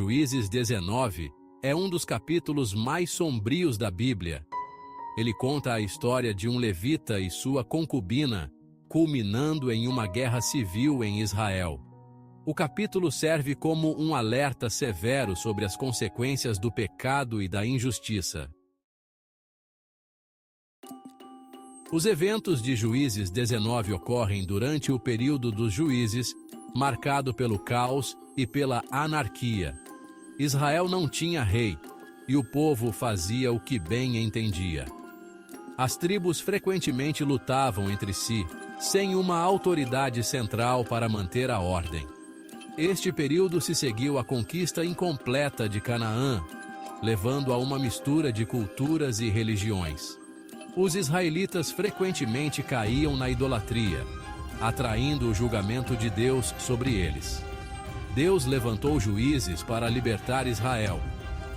Juízes 19 é um dos capítulos mais sombrios da Bíblia. Ele conta a história de um levita e sua concubina, culminando em uma guerra civil em Israel. O capítulo serve como um alerta severo sobre as consequências do pecado e da injustiça. Os eventos de Juízes 19 ocorrem durante o período dos juízes, marcado pelo caos e pela anarquia. Israel não tinha rei, e o povo fazia o que bem entendia. As tribos frequentemente lutavam entre si, sem uma autoridade central para manter a ordem. Este período se seguiu à conquista incompleta de Canaã, levando a uma mistura de culturas e religiões. Os israelitas frequentemente caíam na idolatria, atraindo o julgamento de Deus sobre eles. Deus levantou juízes para libertar Israel,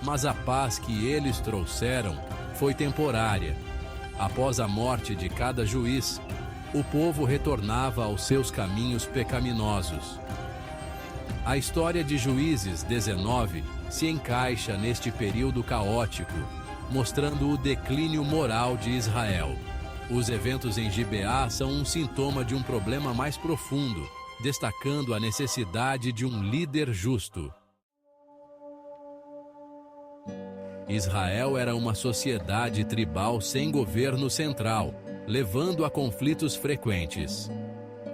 mas a paz que eles trouxeram foi temporária. Após a morte de cada juiz, o povo retornava aos seus caminhos pecaminosos. A história de Juízes 19 se encaixa neste período caótico, mostrando o declínio moral de Israel. Os eventos em Gibeá são um sintoma de um problema mais profundo, destacando a necessidade de um líder justo. Israel era uma sociedade tribal sem governo central, levando a conflitos frequentes.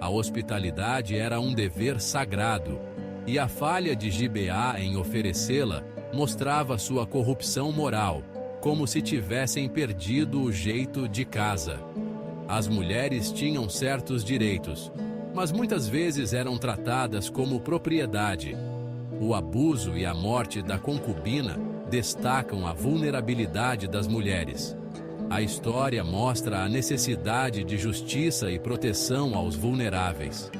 A hospitalidade era um dever sagrado, e a falha de Gibeá em oferecê-la mostrava sua corrupção moral, como se tivessem perdido o jeito de casa. As mulheres tinham certos direitos, mas muitas vezes eram tratadas como propriedade. O abuso e a morte da concubina destacam a vulnerabilidade das mulheres. A história mostra a necessidade de justiça e proteção aos vulneráveis.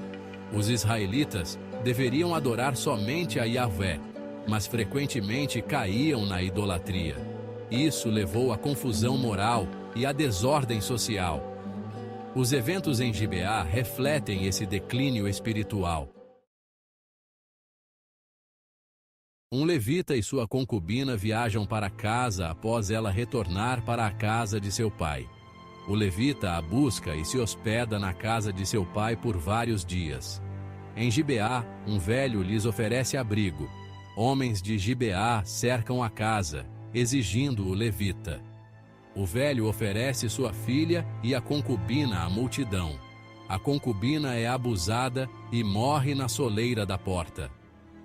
Os israelitas deveriam adorar somente a Yahvé, mas frequentemente caíam na idolatria. Isso levou à confusão moral e à desordem social. Os eventos em Gibeá refletem esse declínio espiritual. Um levita e sua concubina viajam para casa após ela retornar para a casa de seu pai. O levita a busca e se hospeda na casa de seu pai por vários dias. Em Gibeá, um velho lhes oferece abrigo. Homens de Gibeá cercam a casa, exigindo o levita. O velho oferece sua filha e a concubina à multidão. A concubina é abusada e morre na soleira da porta.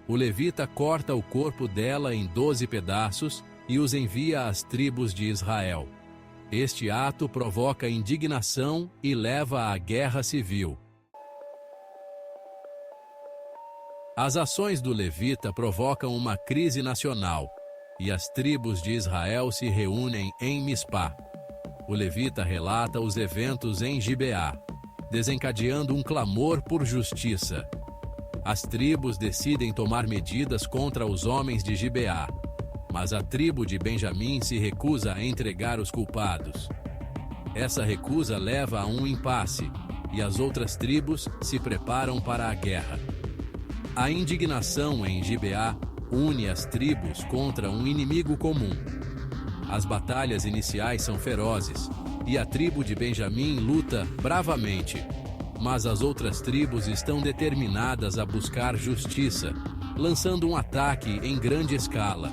O levita corta o corpo dela em 12 pedaços e os envia às tribos de Israel. Este ato provoca indignação e leva à guerra civil. As ações do levita provocam uma crise nacional, e as tribos de Israel se reúnem em Mispá. O levita relata os eventos em Gibeá, desencadeando um clamor por justiça. As tribos decidem tomar medidas contra os homens de Gibeá, mas a tribo de Benjamim se recusa a entregar os culpados. Essa recusa leva a um impasse, e as outras tribos se preparam para a guerra. A indignação em Gibeá une as tribos contra um inimigo comum. As batalhas iniciais são ferozes, e a tribo de Benjamim luta bravamente, mas as outras tribos estão determinadas a buscar justiça, lançando um ataque em grande escala.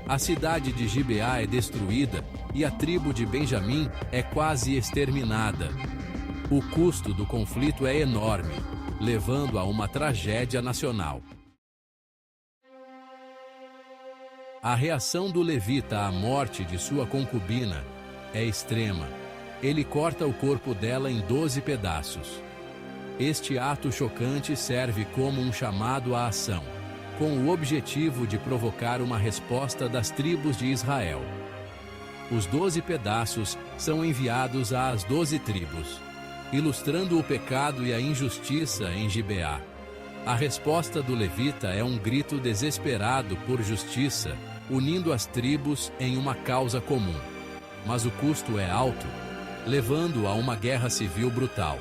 A cidade de Gibeá é destruída e a tribo de Benjamim é quase exterminada. O custo do conflito é enorme, levando a uma tragédia nacional. A reação do levita à morte de sua concubina é extrema. Ele corta o corpo dela em 12 pedaços. Este ato chocante serve como um chamado à ação, com o objetivo de provocar uma resposta das tribos de Israel. Os 12 pedaços são enviados às 12 tribos, ilustrando o pecado e a injustiça em Gibeá. A resposta do levita é um grito desesperado por justiça, unindo as tribos em uma causa comum. Mas o custo é alto, levando a uma guerra civil brutal.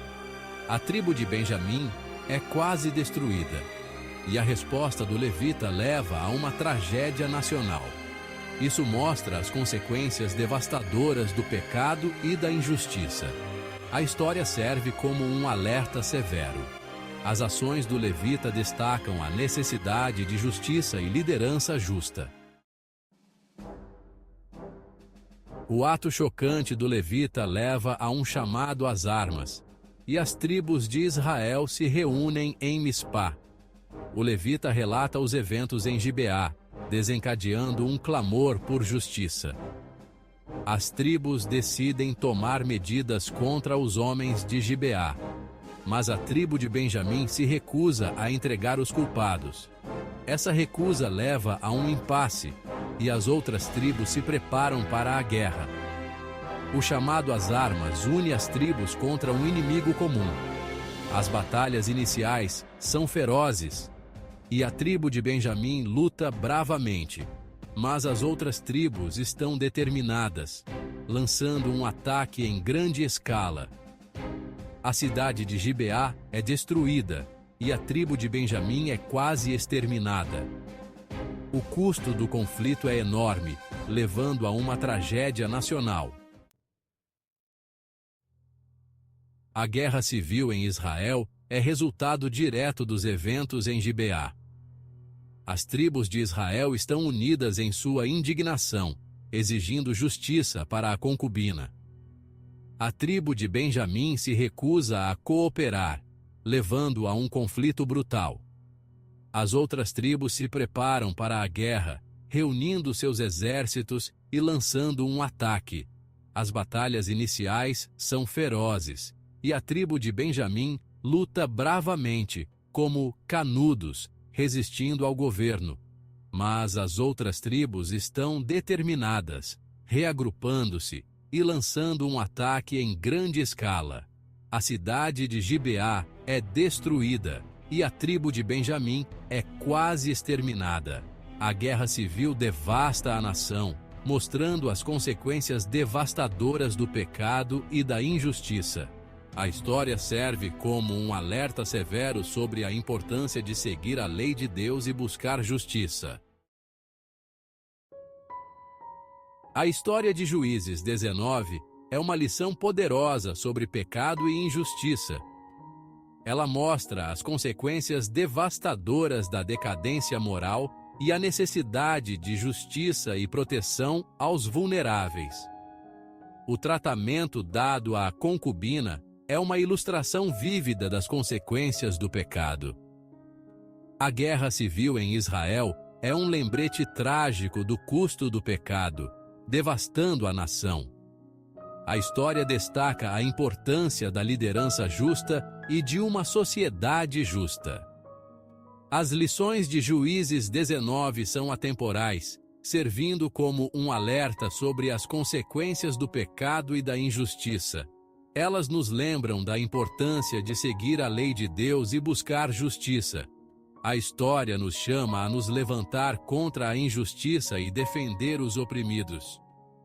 A tribo de Benjamim é quase destruída. e a resposta do levita leva a uma tragédia nacional. Isso mostra as consequências devastadoras do pecado e da injustiça. A história serve como um alerta severo. As ações do levita destacam a necessidade de justiça e liderança justa. O ato chocante do levita leva a um chamado às armas, e as tribos de Israel se reúnem em Mispá. O levita relata os eventos em Gibeá, desencadeando um clamor por justiça. As tribos decidem tomar medidas contra os homens de Gibeá, mas a tribo de Benjamim se recusa a entregar os culpados. Essa recusa leva a um impasse, e as outras tribos se preparam para a guerra. O chamado às armas une as tribos contra um inimigo comum. As batalhas iniciais são ferozes, e a tribo de Benjamim luta bravamente, mas as outras tribos estão determinadas, lançando um ataque em grande escala. A cidade de Gibeá é destruída, e a tribo de Benjamim é quase exterminada. O custo do conflito é enorme, levando a uma tragédia nacional. A guerra civil em Israel é resultado direto dos eventos em Gibeá. As tribos de Israel estão unidas em sua indignação, exigindo justiça para a concubina. A tribo de Benjamim se recusa a cooperar, levando a um conflito brutal. As outras tribos se preparam para a guerra, reunindo seus exércitos e lançando um ataque. As batalhas iniciais são ferozes, e a tribo de Benjamim luta bravamente, como canudos, resistindo ao governo. Mas as outras tribos estão determinadas, reagrupando-se e lançando um ataque em grande escala. A cidade de Gibeá é destruída, e a tribo de Benjamim é quase exterminada. A guerra civil devasta a nação, mostrando as consequências devastadoras do pecado e da injustiça. A história serve como um alerta severo sobre a importância de seguir a lei de Deus e buscar justiça. A história de Juízes 19 é uma lição poderosa sobre pecado e injustiça. Ela mostra as consequências devastadoras da decadência moral e a necessidade de justiça e proteção aos vulneráveis. O tratamento dado à concubina é uma ilustração vívida das consequências do pecado. A guerra civil em Israel é um lembrete trágico do custo do pecado, devastando a nação. A história destaca a importância da liderança justa e de uma sociedade justa. As lições de Juízes 19 são atemporais, servindo como um alerta sobre as consequências do pecado e da injustiça. Elas nos lembram da importância de seguir a lei de Deus e buscar justiça. A história nos chama a nos levantar contra a injustiça e defender os oprimidos.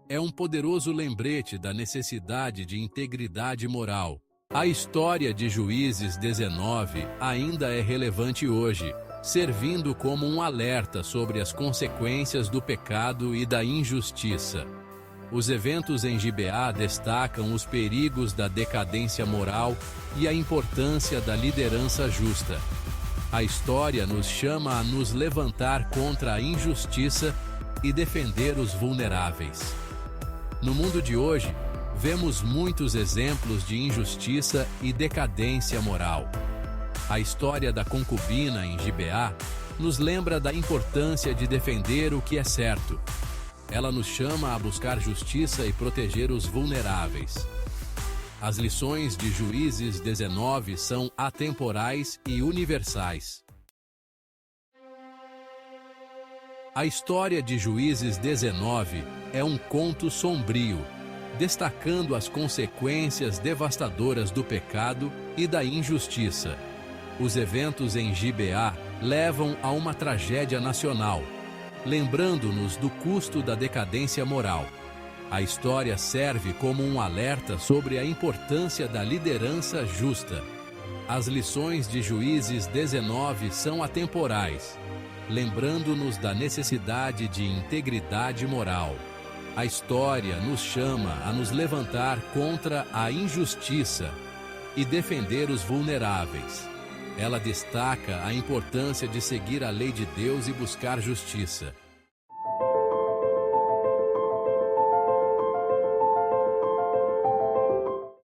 É um poderoso lembrete da necessidade de integridade moral. A história de Juízes 19 ainda é relevante hoje, servindo como um alerta sobre as consequências do pecado e da injustiça. Os eventos em Gibeá destacam os perigos da decadência moral e a importância da liderança justa. A história nos chama a nos levantar contra a injustiça e defender os vulneráveis. No mundo de hoje, vemos muitos exemplos de injustiça e decadência moral. A história da concubina em Gibeá nos lembra da importância de defender o que é certo. Ela nos chama a buscar justiça e proteger os vulneráveis. As lições de Juízes 19 são atemporais e universais. A história de Juízes 19 é um conto sombrio, destacando as consequências devastadoras do pecado e da injustiça. Os eventos em Gibeá levam a uma tragédia nacional, lembrando-nos do custo da decadência moral. A história serve como um alerta sobre a importância da liderança justa. As lições de Juízes 19 são atemporais, lembrando-nos da necessidade de integridade moral. A história nos chama a nos levantar contra a injustiça e defender os vulneráveis. Ela destaca a importância de seguir a lei de Deus e buscar justiça.